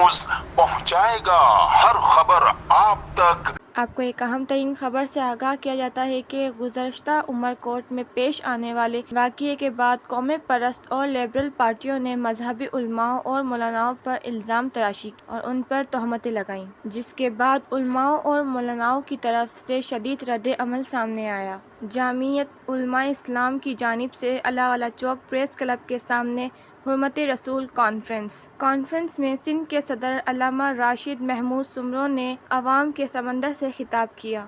News पहुंचाएगा हर खबर आप तक। आपको एक अहम तरीन खबर से आगाह किया जाता है कि गुज़श्ता उमरकोट में पेश आने वाले वाक़ये के बाद कौम परस्त और लिबरल पार्टियों ने मजहबी उलमाओं और मौलानाओं पर इल्ज़ाम तराशी और उन पर तोहमतें लगाईं, जिसके बाद उलमाओं और मौलानाओं की तरफ से शदीद रद्द अमल सामने आया। जामियत उलमाए इस्लाम की जानिब से अल्लाह चौक प्रेस क्लब के सामने हुर्मत रसूल कॉन्फ्रेंस में सिंध के सदर अल्लामा राशिद महमूद सुमरो ने अवाम के समंदर से खिताब किया।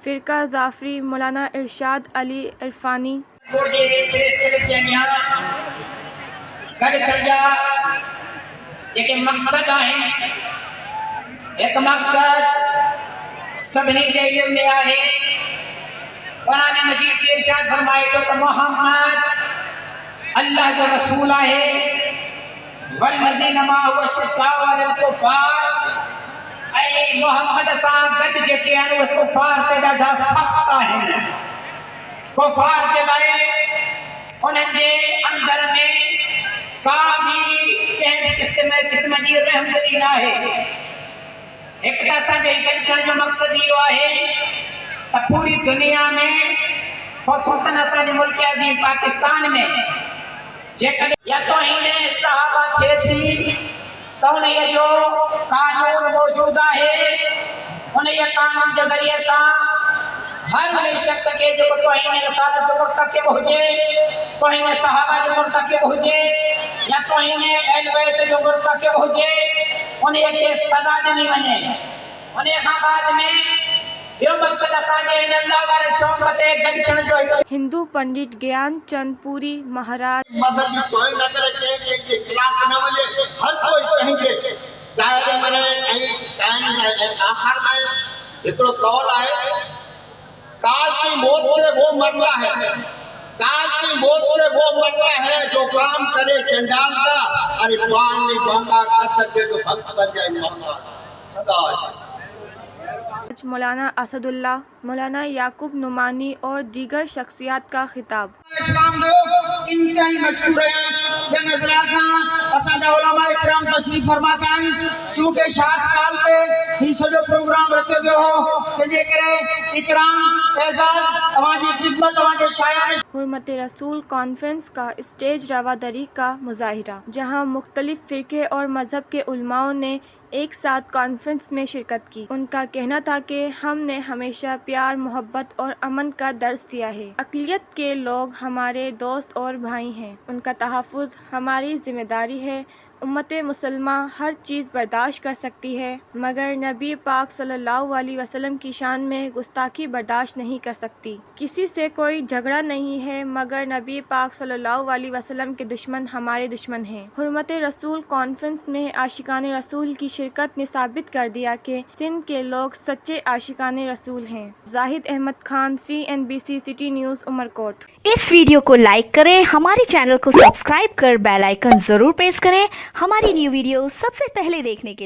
फिरका जाफरी मौलाना इरशाद अली इरफानी मकसद है एक मकसद सभी के इल्म में आहे। कुरान मजीद में इरशाद फरमाए तो मोहम्मद अल्लाह जो रसूल आहे वल्लज़ीना माअहु अशिद्दाउ अलल कुफ़ार ऐं मोहम्मद सां गॾु जेके आहिनि उहे कुफ़ार ते ॾाढा सख़्त आहिनि। कुफ़ार जे लाइ उन्हनि जे अंदर में का भी कंहिं क़िस्म जी रहमदिली न आहे। हिकु त असांजे गॾु थियण जो मक़सदु इहो आहे त पूरी दुनिया में ख़ुसूसन असांजे मुल्क अज़ीम पाकिस्तान में जेकॾहिं या तौहीन सहाबा थिए थी त उन जो कानून मौजूद आहे। उन कानून जे ज़रिए सां हर उन शख्स खे जेको तौहीन रसालत जो मुर्तकिब हुजे, तौहीन सहाबा जो मुर्तकिब हुजे या तौहीन अहल बैत जो मुर्तकिब हुजे उन खे सज़ा ॾिनी वञे। उन खां बाद में ॿियो मक़सदु असांजे हिन अल्लाह वारे चौक ते गॾु थियण जो हिकु हिंदू पंडित ज्ञान चंद पुरी महाराज मज़हब जी कोई न करे के खिलाफ न वञे, हर कोई पंहिंजे दायरे में रहे। ऐं आखिर में हिकिड़ो कौल आहे, काल की मौत से वो मरता है, काल की मौत से वो मरता है जो काम करे चंडाल का, अरे पान नहीं बांगा कर सके तो भक्त बन जाए मोहम्मद। मौलाना असदुल्लाह, मौलाना याकूब नुमानी और दीगर शख्सियात का खिताब। इस्लाम जो इंतहाई मशहूर है बेनज़ला का असांजा उलमा इकराम तशरीफ फरमाता आहिनि। चूंकि शाद काल ते ही सॼो प्रोग्राम रखियो वियो हो, तंहिंजे करे इकराम एजाज़ तव्हांजी खिदमत तव्हांजे शायाने हुर्मत रसूल कॉन्फ्रेंस का स्टेज रवादरी का मुजाहिरा, जहां मुख्तलिफ फ़िरके और मज़हब के उलमाओं ने एक साथ कॉन्फ्रेंस में शिरकत की। उनका कहना था कि हमने हमेशा प्यार, मोहब्बत और अमन का दर्स दिया है। अक़लियत के लोग हमारे दोस्त और भाई हैं, उनका तहफ़्फ़ुज़ हमारी ज़िम्मेदारी है। उम्मत मुसलमा हर चीज़ बर्दाश्त कर सकती है मगर नबी पाक सल्लल्लाहु अलैहि वसल्लम की शान में गुस्ताखी बर्दाश्त नहीं कर सकती। किसी से कोई झगड़ा नहीं है मगर नबी पाक सल्लल्लाहु अलैहि वसल्लम के दुश्मन हमारे दुश्मन हैं। हुर्मत रसूल कॉन्फ्रेंस में आशिकाने रसूल की शिरकत ने साबित कर दिया कि सिंध के लोग सच्चे आशिकाने रसूल हैं। Zahid Ahmed Khan, CNBC city news, Umarkot. इस वीडियो को लाइक करें, हमारे चैनल को सब्सक्राइब कर बेल आइकन जरूर प्रेस करें हमारी न्यू वीडियो सबसे पहले देखने के लिए।